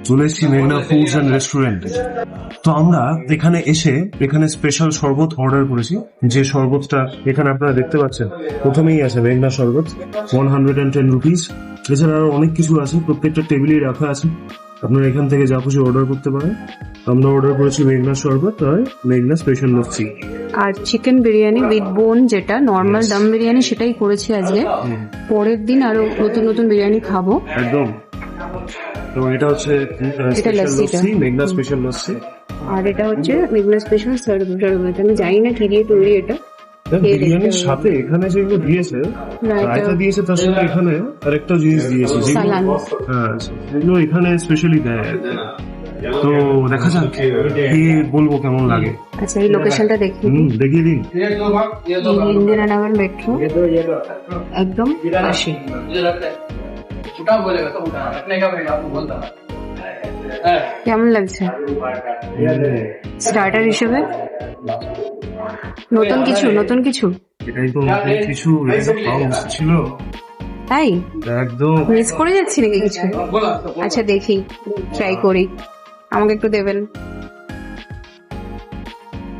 চলে এসেছি মেঘনা ফুডস অ্যান্ড রেস্টুরেন্টে। তো আমরা এখানে স্পেশাল শরবত অর্ডার করেছি, যে শরবতটা এখানে আপনারা দেখতে পাচ্ছেন। প্রথমেই আছে মেঘনা শরবত, 110 রুপিস। এছাড়া আরো অনেক কিছু আছে, প্রত্যেকটা টেবিলেই রাখা আছে, আপনারা এখান থেকে যা খুশি অর্ডার করতে পারেন। আমরা অর্ডার করেছি মেঘনা শরবত আর মেঘনা স্পেশাল লস্যি। আর চিকেন বিরিয়ানি উইথ বোন, যেটা নর্মাল দম বিরিয়ানি সেটাই করেছি আজকে। পরের দিন আরো নতুন নতুন বিরিয়ানি খাবো একদম। তো এটা হচ্ছে লস্যি, মেঘনা স্পেশাল লস্যি। আর এটা হচ্ছে মেঘনা স্পেশাল শরবত। আমি জানি না কি দিয়ে তৈরি এটা। বিরিয়ানির সাথে এখানে যেগুলো দিয়েছে, রায়তা দিয়েছে, তার সাথে এখানে আরেকটা জিনিস দিয়েছে যেগুলো, হ্যাঁ, যেগুলো এখানে স্পেশালি দেয়। তো দেখা যাক, বলবো কেমন লাগে। আচ্ছা, এই লোকেশনটা দেখিয়ে দিন। ইন্দিরানগর মেট্রো একদম পাশে। কেমন লাগছে স্টার্টার হিসেবে? নতুন কিছু এটাই তো নতুন কিছু, ছিল তাই একদম মিস করে যাচ্ছি নাকি কিছু? আচ্ছা দেখি, ট্রাই করি, আমাকে একটু দেবেন।